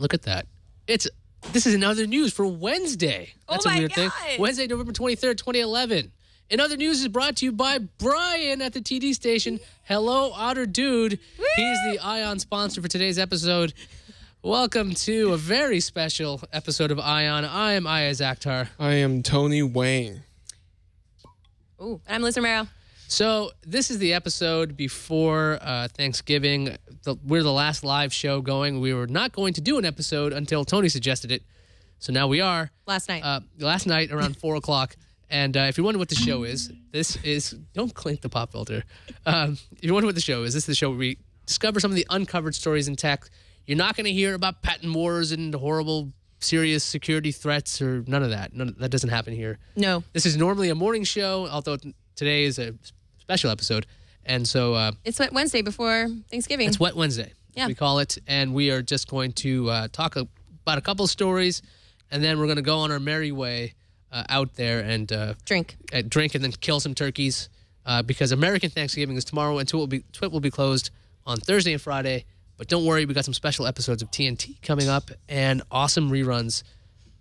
Look at that. This is in other news for Wednesday. That's a weird thing. Wednesday, November 23rd, 2011. In other news is brought to you by Brian at the TD station. Hello, Otter Dude. Woo! He's the Ion sponsor for today's episode. Welcome to a very special episode of Ion. I am Aya Zakhtar. I am Tony Wayne. Ooh, and I'm Liz Romero. So this is the episode before Thanksgiving. We're the last live show going. We were not going to do an episode until Tony suggested it. So now we are. Last night Around 4 o'clock. And if you wonder what the show is, this is... Don't clink the pop filter. If you wonder what the show is, this is the show where we discover some of the uncovered stories in tech. You're not going to hear about patent wars and horrible, serious security threats or none of that. That doesn't happen here. No. This is normally a morning show, although today is a special episode. And so... it's Wet Wednesday before Thanksgiving. It's Wet Wednesday, yeah. we call it. And we are just going to talk about a couple of stories, and then we're going to go on our merry way out there and... drink and then kill some turkeys because American Thanksgiving is tomorrow, and TWiT will be closed on Thursday and Friday. But don't worry, we got some special episodes of TNT coming up and awesome reruns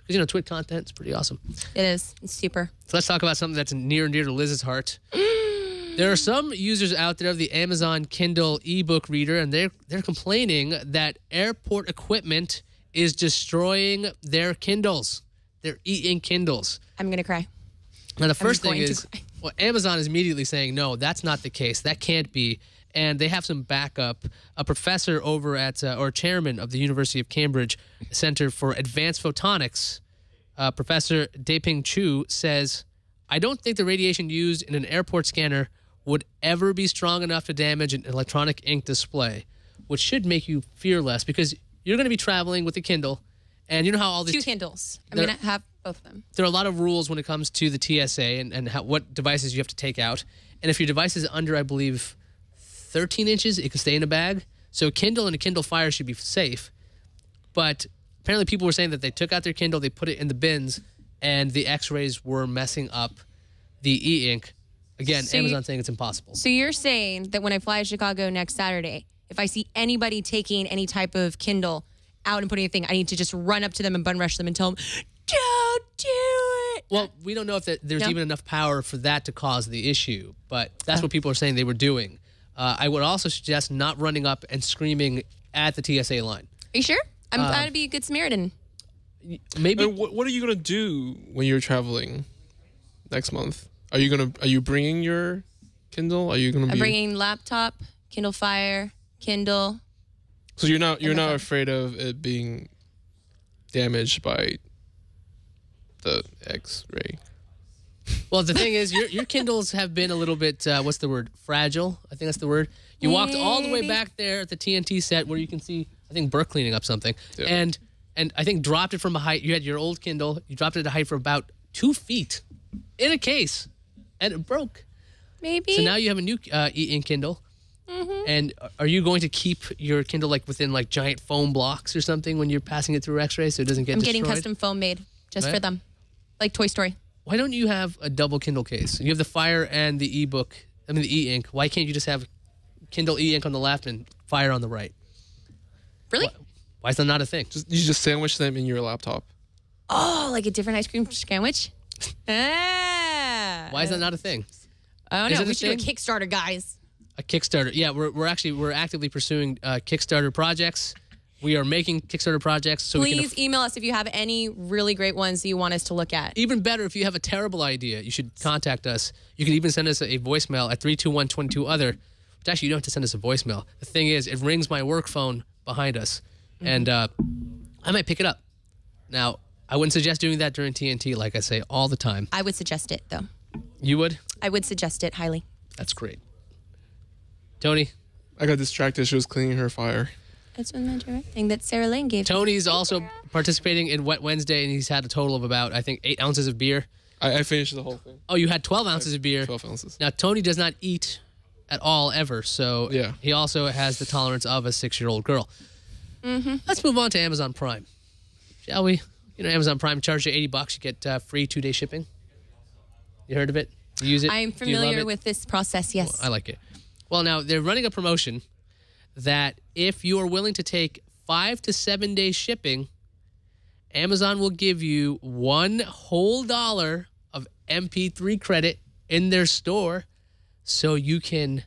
because, TWiT content is pretty awesome. It is. It's super. So let's talk about something that's near and dear to Liz's heart. There are some users out there of the Amazon Kindle ebook reader, and they're complaining that airport equipment is destroying their Kindles, their e-ink Kindles. I'm going to cry. Now, the first thing is, well, Amazon is immediately saying, no, that's not the case. That can't be. And they have some backup. A professor over at, or chairman of the University of Cambridge Center for Advanced Photonics, Professor Daeping Chu, says, I don't think the radiation used in an airport scanner would ever be strong enough to damage an electronic ink display, which should make you fear less because you're going to be traveling with a Kindle, and you know how all these... 2 Kindles. I'm going to have both of them. There are a lot of rules when it comes to the TSA and what devices you have to take out. And if your device is under, I believe, 13 inches, it can stay in a bag. So a Kindle and a Kindle Fire should be safe. But apparently people were saying that they took out their Kindle, they put it in the bins, and the X-rays were messing up the e-ink. Again, so Amazon saying it's impossible. So you're saying that when I fly to Chicago next Saturday, if I see anybody taking any type of Kindle out and putting a thing, I need to just run up to them and bum rush them and tell them, don't do it. Well, we don't know if there's even enough power for that to cause the issue, but that's what people are saying they were doing. I would also suggest not running up and screaming at the TSA line. Are you sure? I'm trying to be a good Samaritan. Maybe. What are you gonna do when you're traveling next month? Are you bringing your Kindle? I'm bringing laptop, Kindle Fire, Kindle. So you're not afraid of it being damaged by the X-ray? Well, the thing is, your Kindles have been a little bit, what's the word? Fragile? I think that's the word. You walked all the way back there at the TNT set where you can see, I think, Burke cleaning up something. Yep. And I think dropped it from a height. You had your old Kindle. You dropped it at a height for about 2 feet in a case. And it broke. Maybe. So now you have a new e-ink Kindle. Mm-hmm. And are you going to keep your Kindle within giant foam blocks or something when you're passing it through X-ray so it doesn't get destroyed? I'm getting custom foam made just for them, like Toy Story. Why don't you have a double Kindle case? You have the Fire and the the e-ink. Why can't you just have Kindle e-ink on the left and Fire on the right? Really? Why is that not a thing? You just sandwich them in your laptop. Oh, like a different ice cream sandwich? Why is that not a thing? I don't know. We should do a Kickstarter, guys. A Kickstarter. Yeah, we're actively pursuing Kickstarter projects. We are making Kickstarter projects. So please email us if you have any really great ones that you want us to look at. Even better, if you have a terrible idea, you should contact us. You can even send us a voicemail at 321-22-OTHER. Which actually, you don't have to send us a voicemail. The thing is, it rings my work phone behind us. Mm-hmm. And I might pick it up. Now, I wouldn't suggest doing that during TNT, like I say all the time. I would suggest it, though. You would? I would suggest it highly. That's great. Tony? I got distracted. She was cleaning her fire. That's one thing that Sarah Lane gave. Tony's also participating in Wet Wednesday, and he's had a total of about, I think, 8 ounces of beer. I finished the whole thing. Oh, you had 12 ounces of beer. 12 ounces. Now, Tony does not eat at all, ever, so yeah. He also has the tolerance of a 6-year-old girl. Mm-hmm. Let's move on to Amazon Prime, shall we? Amazon Prime charges you $80. You get free 2-day shipping. You heard of it? You use it? I'm familiar with this process, yes. Well, I like it. Well, now, they're running a promotion that if you are willing to take 5 to 7 day shipping, Amazon will give you $1 whole of MP3 credit in their store so you can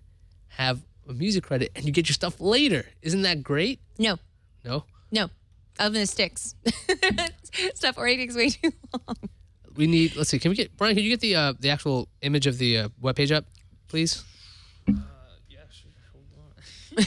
have a music credit and you get your stuff later. Isn't that great? No. No? No. Other than sticks. Stuff already takes way too long. We need, let's see, can we get, Brian, can you get the actual image of the webpage up, please? Yeah, sure. Hold on.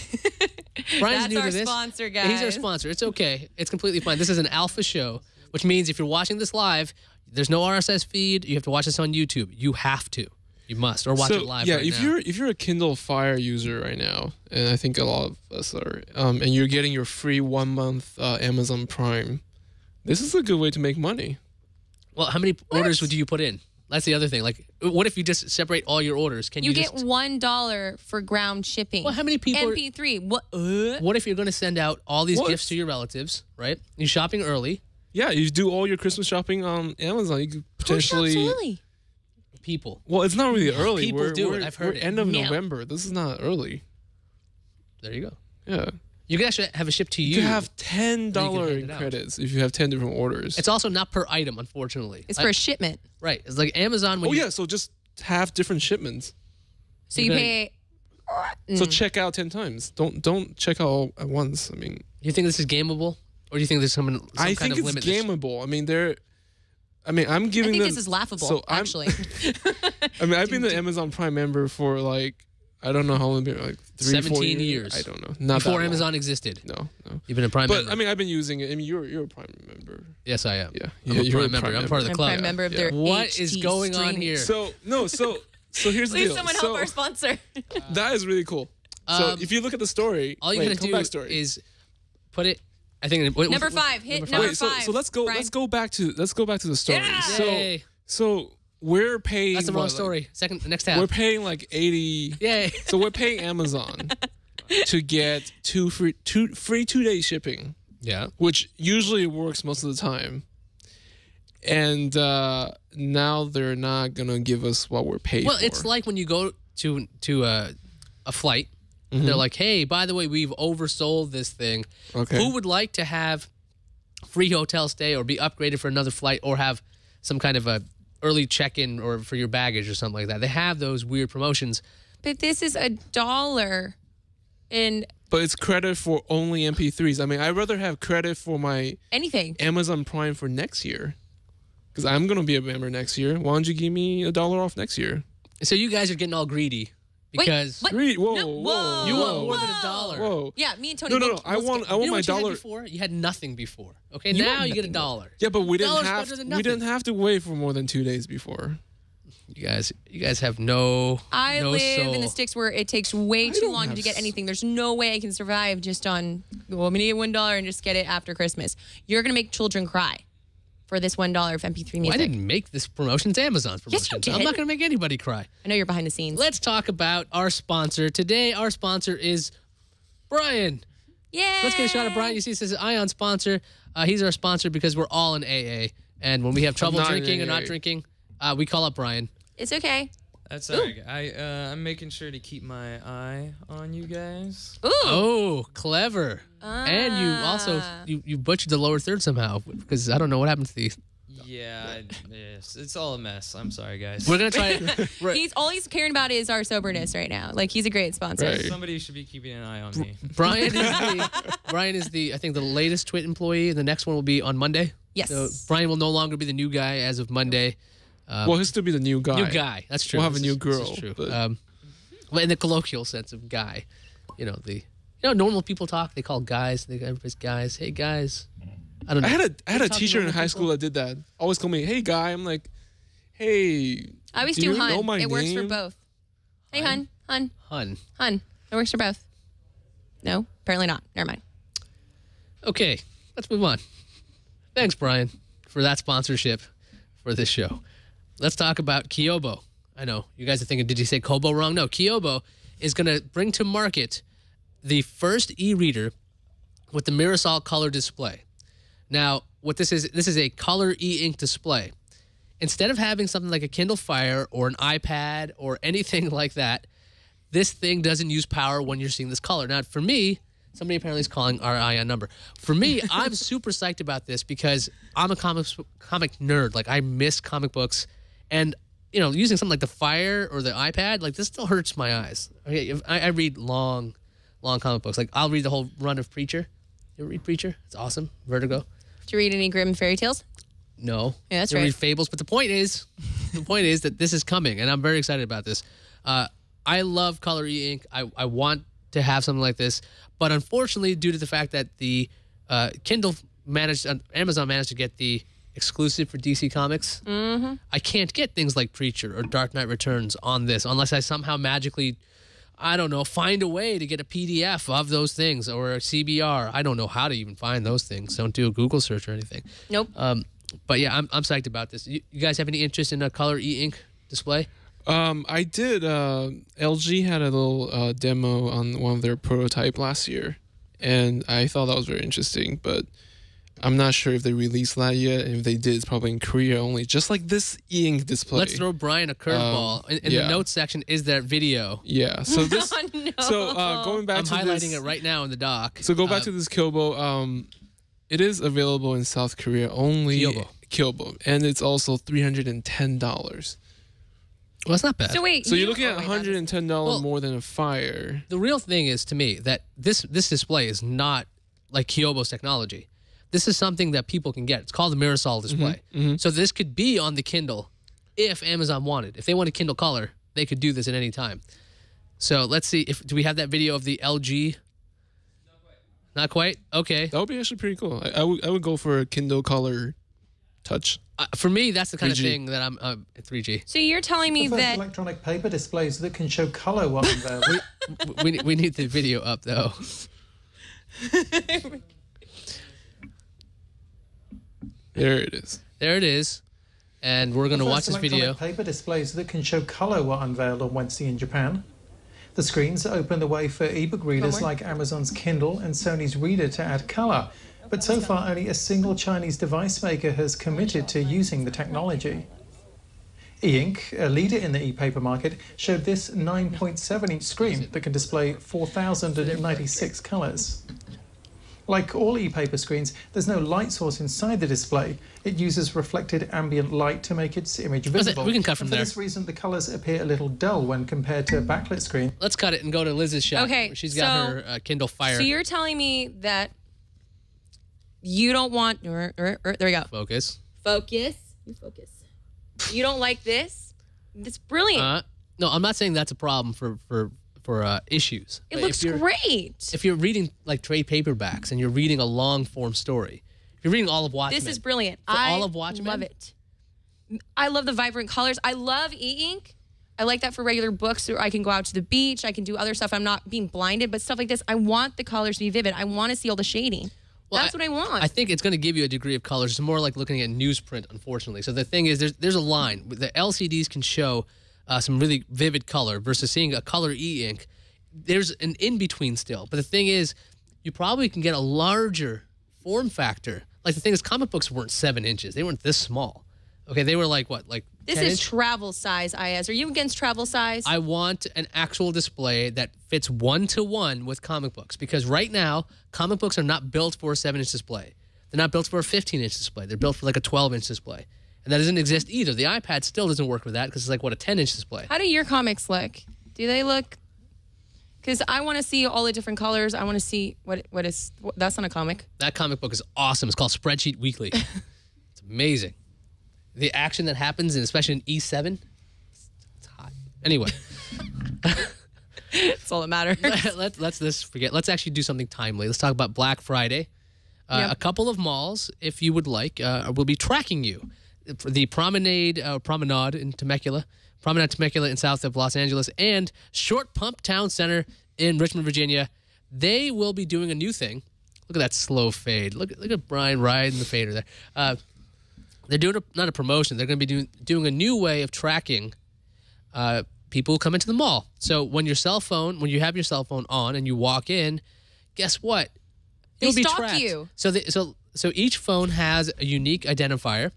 Brian's That's new our to this. sponsor, guys. He's our sponsor. It's okay. It's completely fine. This is an alpha show, which means if you're watching this live, there's no RSS feed. You have to watch this on YouTube. You have to. You must, or watch it live. Yeah, right if now. you're a Kindle Fire user right now, and I think a lot of us are, and you're getting your free 1 month Amazon Prime, this is a good way to make money. Well, how many orders would you put in? That's the other thing. Like, what if you just separate all your orders? Can you get just... $1 for ground shipping. Well, how many people? MP3. What? What if you're going to send out all these gifts to your relatives? Right? You're shopping early. Yeah, you do all your Christmas shopping on Amazon. You could potentially. Who shops early? People. Well, it's not really early. People do it. I've heard we're it. end of No. November. This is not early. There you go. Yeah. You can actually have it shipped to you. You can have hand $10 it in out. credits if you have 10 different orders. It's also not per item, unfortunately. It's for a shipment. Right. It's like Amazon. When yeah, so just have different shipments. So you pay. So check out 10 times. Don't check out all at once. I mean, You think this is gameable, or do you think there's some I kind think of it's limit? gameable. I mean, I'm I giving think them. this is laughable, so actually. I mean, I've been the Amazon Prime member for like, I don't know how long, like 3, 4 17 years. years. I don't know. Not Before that long. Amazon existed. No. You've been a Prime But member. I mean, I've been using it. I mean, you're a Prime member. Yes, I am. Yeah, I'm a you're Prime member. I'm part of the I'm club. Prime member of their What is HT going on stream. here? So here's the Please, deal. someone so, help our sponsor. That is really cool. So Um, if you look at the story, All you wait, gotta come do back story. is put it. I think Number 5. Hit number Wait, 5. so let's go. Brian. Let's go back to the story. Yeah! Yay. So we're paying. That's the wrong what, story. Second, next We're tab. paying like 80. Yay. So we're paying Amazon to get two free 2-day shipping, Yeah. which usually works most of the time. And now they're not gonna give us what we're paid Well, for. it's like when you go to a flight. And they're like, hey, by the way, we've oversold this thing. Okay. Who would like to have free hotel stay or be upgraded for another flight or have some kind of a early check-in or for your baggage or something like that? They have those weird promotions. But this is $1. And But it's credit for only MP3s. I mean, I'd rather have credit for my anything. Amazon Prime for next year. Because I'm going to be a member next year. Why don't you give me $1 off next year? So you guys are getting all greedy because what? Whoa, No, whoa. you want whoa. more than $1. Whoa. Yeah, me and Tony. No. I want You know my what you had dollar. before? You had nothing before. Okay, You now had you get nothing $1. Yeah, but we $1's didn't better than have to wait for more than 2 days before. You guys have no. I no live soul. in the sticks where it takes way too don't long have to get s- anything. There's no way I can survive just on, well, I'm going to get $1 and just get it after Christmas. You're going to make children cry for this $1 of MP3 music. Well, I didn't make this promotion. It's Amazon's Yes, promotion. you I'm did. not going to make anybody cry. I know you're behind the scenes. Let's talk about our sponsor. Today, our sponsor is Brian. Yeah. Let's get a shot at Brian. You see, it says Ion sponsor. He's our sponsor because we're all in AA. And when we have trouble not in drinking or not AA. drinking, we call up Brian. It's okay. That's all right. I'm making sure to keep my eye on you guys. Ooh. Oh, clever. And you also you butchered the lower third somehow because I don't know what happened to the. Yeah, yes, it's all a mess. I'm sorry, guys. We're gonna try. He's caring about is our soberness right now. Like, he's a great sponsor. Right. Somebody should be keeping an eye on me. Brian is the I think the latest TWiT employee. The next one will be on Monday. Yes. So Brian will no longer be the new guy as of Monday. Well, he'll still be the new guy. New guy. That's true. We'll have a This new is- this is girl, true. but- Well, in the colloquial sense of guy, normal people talk. They call guys. Everybody's guys. Hey guys. I don't know. I had a talk to teacher in normal high people? school that did that. Always call me, "Hey guy." I'm like, "Hey." I always do do you know hun. my It works for name? both. Hey, hun. Hun. Hun. It works for both. No? Apparently not. Never mind. Okay, let's move on. Thanks, Brian, for that sponsorship for this show. Let's talk about Kobo. I know you guys are thinking, did you say Kobo wrong? No, Kobo is going to bring to market the first e-reader with the Mirasol color display. Now, what this is a color e-ink display. Instead of having something like a Kindle Fire or an iPad or anything like that, this thing doesn't use power when you're seeing this color. Now, for me, Somebody apparently is calling our eye on number. For me, I'm super psyched about this because I'm a comic nerd. Like, I miss comic books. And, you know, using something like the Fire or the iPad, like, this still hurts my eyes. Okay, I read long comic books. Like, I'll read the whole run of Preacher. You ever read Preacher? It's awesome. Vertigo. Did you read any Grimm fairy tales? No. Yeah, that's I right. read Fables. But the point is that this is coming, and I'm very excited about this. I love color e-ink. I want to have something like this. But unfortunately, due to the fact that the Amazon managed to get the exclusive for DC Comics, I can't get things like Preacher or Dark Knight Returns on this unless I somehow magically, I don't know, find a way to get a PDF of those things or a CBR. I don't know how to even find those things. Don't do a Google search or anything. Nope. But yeah, I'm psyched about this. You guys have any interest in a color e-ink display? I did. LG had a little demo on one of their prototype last year, and I thought that was very interesting. But I'm not sure if they released that yet. And if they did, it's probably in Korea only. Just like this e-ink display. Let's throw Brian a curveball. In the notes section is that video. Yeah. So this. No. So going back I'm to highlighting this, it right now in the doc. So go back to this Kobo. It is available in South Korea only. Kobo, and it's also $310. Well, that's not bad. So wait. So you're looking at $110 more than a Fire. The real thing is, to me, that this display is not like Kyobo's technology. This is something that people can get. It's called the Mirasol display. So this could be on the Kindle if Amazon wanted. If they want a Kindle Color, they could do this at any time. So let's see. Do we have that video of the LG? Not quite? Okay. That would be actually pretty cool. I would go for a Kindle Color Touch. For me, that's the kind 3G. of thing that I'm 3G. So you're telling me The first that electronic paper displays that can show color while unveiled. we need the video up, though. There it is. There it is. And we're going to watch this video. Paper displays that can show color were unveiled on Wednesday in Japan. The screens open the way for ebook readers like Amazon's Kindle and Sony's Reader to add color. But so far, only a single Chinese device maker has committed to using the technology. E-Ink, a leader in the e-paper market, showed this 9.7-inch screen that can display 4,096 colors. Like all e-paper screens, there's no light source inside the display. It uses reflected ambient light to make its image visible. We can cut from there. For this reason, the colors appear a little dull when compared to a backlit screen. Let's cut it and go to Liz's shot. Okay, Where she's got her Kindle Fire. So you're telling me that you don't want... There we go. Focus. Focus. You focus. You don't like this? It's brilliant. No, I'm not saying that's a problem for issues. It looks great. If you're reading like trade paperbacks and you're reading a long form story, if you're reading all of Watchmen, This is brilliant. all of Watchmen, love it. I love the vibrant colors. I love e-ink. I like that for regular books, or I can go out to the beach. I can do other stuff. I'm not being blinded, but stuff like this, I want the colors to be vivid. I want to see all the shading. Well, That's what I want. I think it's going to give you a degree of colors. It's more like looking at newsprint, unfortunately. So the thing is, there's a line. The LCDs can show some really vivid color versus seeing a color e-ink. There's an in-between still. But the thing is, you probably can get a larger form factor. Like, the thing is, comic books weren't 7 inches. They weren't this small. Okay, they were like, what, like This 10 is inch? travel size, IS. Are you against travel size? I want an actual display that fits 1-to-1 with comic books, because right now, comic books are not built for a 7-inch display. They're not built for a 15-inch display. They're built for like a 12-inch display. And that doesn't exist either. The iPad still doesn't work with that because it's like, what, a 10-inch display. How do your comics look? Do they look... Because I want to see all the different colors. I want to see that's not a comic. That comic book is awesome. It's called Spreadsheet Weekly. It's amazing. The action that happens, and especially in E7, it's hot. Anyway. That's all that matters. Let's actually do something timely. Let's talk about Black Friday. A couple of malls, if you would like, will be tracking you. The Promenade in Temecula, Promenade Temecula in south of Los Angeles, and Short Pump Town Center in Richmond, Virginia. They will be doing a new thing. Look at that slow fade. Look at Brian riding the fader there. They're doing not a promotion. They're going to be doing a new way of tracking people who come into the mall. So when you have your cell phone on and you walk in, guess what? They You'll be stalk tracked. you. So each phone has a unique identifier,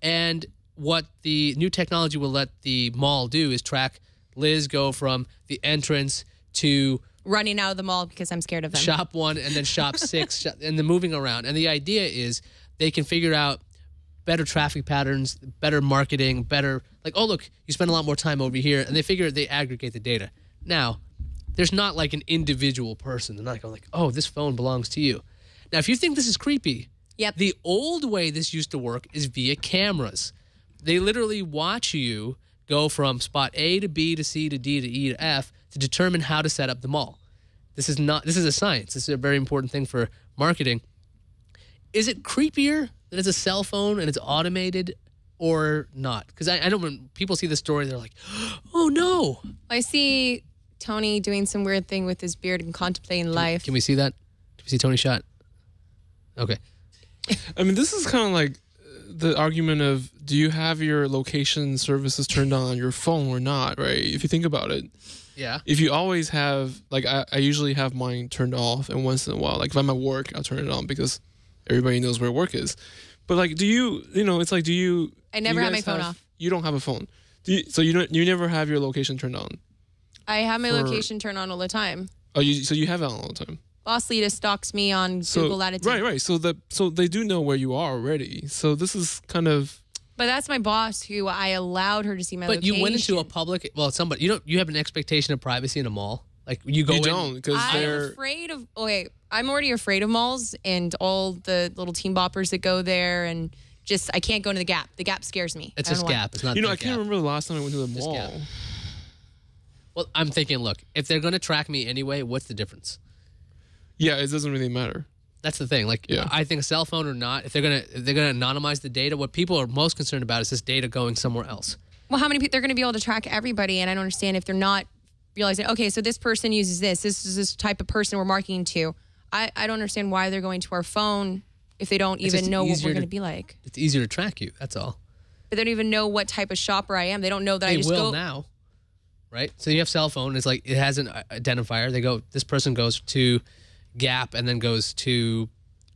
and what the new technology will let the mall do is track Liz go from the entrance to running out of the mall because I'm scared of them. Shop 1 and then shop 6 and then moving around. And the idea is they can figure out better traffic patterns, better marketing, better like, oh, look, you spend a lot more time over here. And they aggregate the data. Now, there's not like an individual person. They're not going like, oh, this phone belongs to you. Now, if you think this is creepy, the old way this used to work is via cameras. They literally watch you go from spot A to B to C to D to E to F to determine how to set up the mall. This is a science. This is a very important thing for marketing. Is it creepier that it's a cell phone and it's automated or not? Because I know when people see the story, they're like, oh, no. I see Tony doing some weird thing with his beard and contemplating life. Can we see that? Can we see Tony's shot? Okay. I mean, this is kind of like the argument of, do you have your location services turned on your phone or not, right? If you think about it. Yeah. If you always have, like, I usually have mine turned off, and once in a while, like, if I'm at work, I'll turn it on because everybody knows where work is. But, like, it's like, I never have my phone off. You don't have a phone. So you never have your location turned on? I have my location turned on all the time. Oh, so you have it on all the time? Boss Lita stalks me on Google Latitude. Right. So they do know where you are already. So this is kind of. But that's my boss, who I allowed her to see my location. But you went into a public. Well, somebody. You have an expectation of privacy in a mall. Like you go. You don't, because they're. I'm afraid of. Okay, I'm already afraid of malls and all the little teen boppers that go there, and just I can't go into the Gap. The Gap scares me. It's just Gap. It's not. I can't remember the last time I went to the mall. Well, I'm thinking, look, if they're going to track me anyway, what's the difference? Yeah, it doesn't really matter. That's the thing. Like, I think a cell phone or not, if they're gonna anonymize the data, what people are most concerned about is this data going somewhere else. Well, how many people they're going to be able to track everybody? And I don't understand if they're not realizing, okay, so this person uses this. This is this type of person we're marketing to. I don't understand why they're going to our phone if they don't even know what we're going to be like. It's easier to track you. That's all. But they don't even know what type of shopper I am. They don't know that I just go. They will now, right? So you have cell phone. It's like it has an identifier. They go. This person goes to Gap and then goes to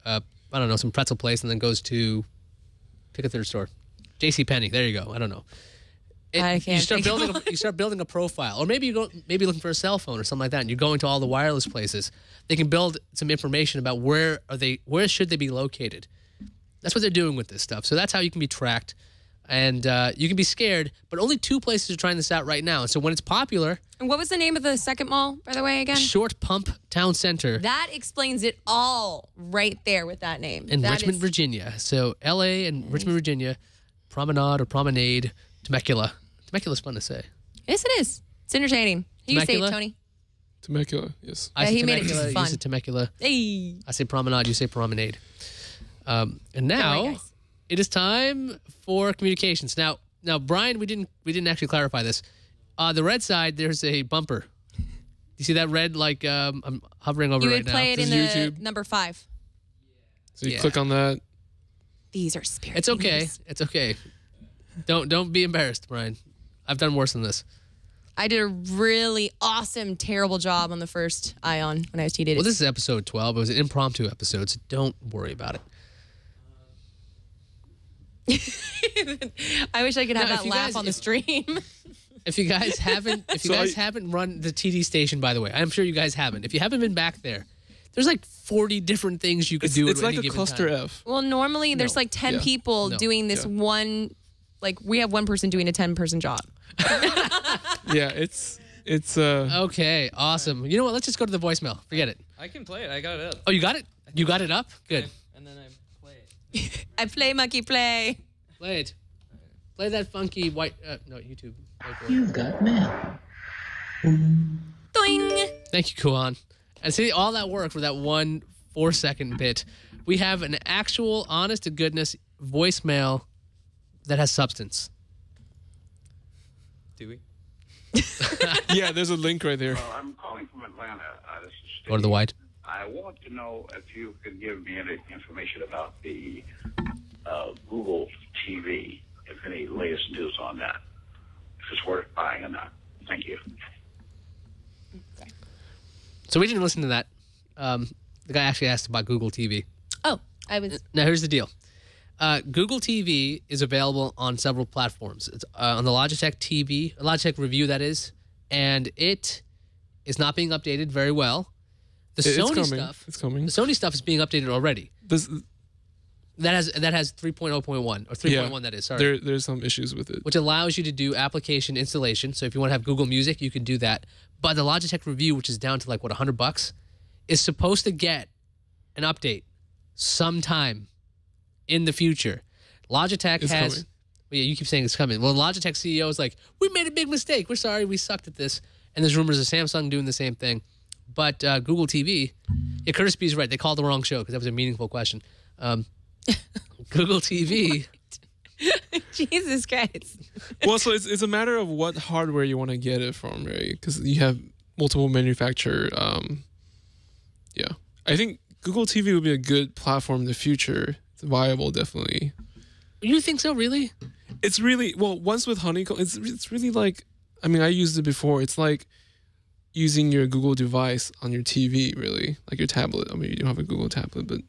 I don't know, some pretzel place, and then goes to pick a third store, JCPenney. There you go. I don't know. I can't. You start building a profile, or maybe looking for a cell phone or something like that, and you're going to all the wireless places. They can build some information about where should they be located. That's what they're doing with this stuff. So that's how you can be tracked, and you can be scared. But only 2 places are trying this out right now. And so when it's popular. And what was the name of the second mall, by the way, again? Short Pump Town Center. That explains it all right there with that name. In Richmond, Virginia. So L.A. and Richmond, Virginia, Promenade or Promenade, Temecula. Temecula's fun to say. Yes, it is. It's entertaining. You say it, Tony. Temecula, yes. I say he Temecula, made it fun. You say Temecula. Hey. I say Promenade, you say Promenade. And now it is time for communications. Now, Brian, we didn't actually clarify this. The red side, there's a bumper. You see that red, like, I'm hovering over right now. You would play it in YouTube. number 5. So you click on that. These are spirit. It's okay. It's okay. Don't be embarrassed, Brian. I've done worse than this. I did a really awesome, terrible job on the first Ion when I was TD'd. Well, this is episode 12. It was an impromptu episode, so don't worry about it. I wish I could have that laugh on the stream. If you guys haven't run the TD station, by the way, I'm sure you guys haven't. If you haven't been back there, there's like 40 different things you could do. It's like a cluster F. Well, normally there's like 10 people doing this one. Like we have one person doing a 10-person job. Yeah, it's okay. Awesome. You know what? Let's just go to the voicemail. Forget it. I can play it. I got it up. Oh, you got it? You got it up? Good. And then I play it. I play monkey play. Play it. Play that funky white. No, YouTube. You've got mail. Doing. Thank you, Kuan. And see, all that work for that 1 4-second bit. We have an actual, honest to goodness voicemail that has substance. Do we? Yeah, there's a link right there. Well, I'm calling from Atlanta. This is Steve. Go to the white. I want to know if you could give me any information about the Google TV, if any latest news on that, if it's worth buying or not. Thank you. Okay. So we didn't listen to that. The guy actually asked about Google TV. Oh, I was. Now, here's the deal. Google TV is available on several platforms. It's on the Logitech TV, Logitech Review, that is, and it is not being updated very well. The It's Sony coming. stuff, It's coming. the Sony stuff is being updated already. This, That has 3.0.1 or 3.1 that is, sorry. there's some issues with it. Which allows you to do application installation. So if you want to have Google Music, you can do that. But the Logitech Review, which is down to like, what, $100, is supposed to get an update sometime in the future. Logitech It's has... coming. Well, yeah, you keep saying it's coming. Well, Logitech CEO is like, we made a big mistake. We're sorry. We sucked at this. And there's rumors of Samsung doing the same thing. But Google TV... Yeah, Curtis B is right. They called the wrong show because that was a meaningful question. Google TV... Jesus Christ. Well, so it's a matter of what hardware you want to get it from, right? Because you have multiple manufacturer. Yeah, I think Google TV would be a good platform in the future. It's viable, definitely. You think so, really? It's really well. Once with Honeycomb, it's really like. I mean, I used it before. It's like using your Google device on your TV, really, like your tablet. I mean, you don't have a Google tablet, but.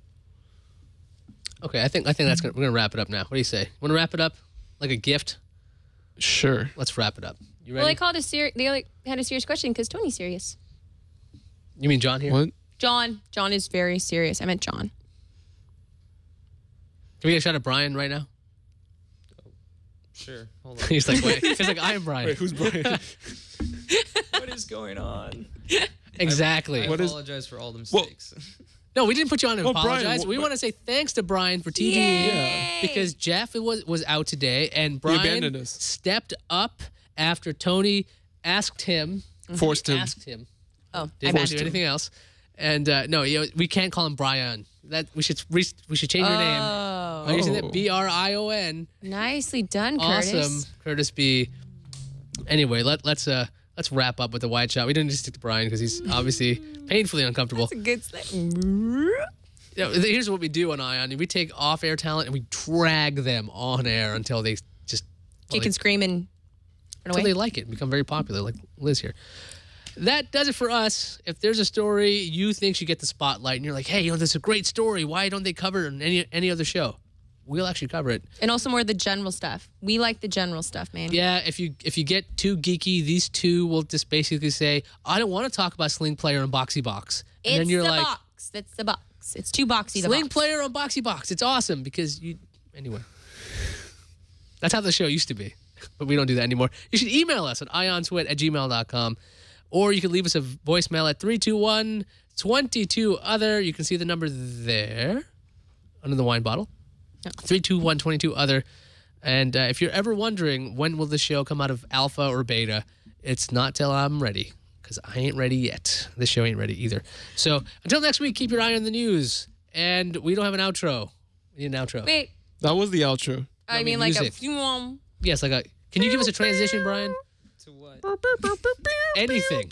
Okay, I think that's we're gonna wrap it up now. What do you say? Want to wrap it up like a gift? Sure. Let's wrap it up. You ready? Well, I called they had a serious question because Tony's serious. You mean John here? What? John is very serious. I meant John. Can we get a shot at Brian right now? Sure. Hold on. He's like, wait. He's like, I am Brian. Wait, who's Brian? What is going on? Exactly. I What is- apologize for all the mistakes. No, we didn't put you on to Well, Brian, apologize. what- we want to say thanks to Brian for TV. Yay! Because Jeff was out today, and Brian abandoned us. stepped up after Tony asked him. Forced him. Asked him. Oh, Didn't I do anything else. And no, we can't call him Brian. That we should change your name. Oh, Are you using Oh. that? Brion. nicely done, Awesome, Curtis. Curtis B. Anyway, let's wrap up with the wide shot. We didn't just stick to Brian because he's obviously painfully uncomfortable. That's a good slip. Here's what we do on Ion. We take off-air talent and we drag them on air until they just... You can scream and run until away. they like it and become very popular, like Liz here. That does it for us. If there's a story you think should get the spotlight and you're like, hey, this is a great story. Why don't they cover it on any other show? We'll actually cover it. And also more of the general stuff. We like the general stuff, man. Yeah, if you get too geeky, these two will just basically say, I don't want to talk about Sling Player and Boxy Box. And It's then you're the like, box. It's the box. It's too boxy. The Sling box. Player on Boxy Box. It's awesome because you... Anyway. That's how the show used to be. But we don't do that anymore. You should email us at ionswit@gmail.com. Or you can leave us a voicemail at 321-22-OTHER. You can see the number there under the wine bottle. 321-22-OTHER. And if you're ever wondering when will the show come out of alpha or beta, it's not till I'm ready. Because I ain't ready yet. This show ain't ready either. So until next week, keep your eye on the news. And we don't have an outro. We need an outro. Wait, That was the outro. I mean like music. a few. Yes, like a... Can you give us a transition, Brian? To what? Anything.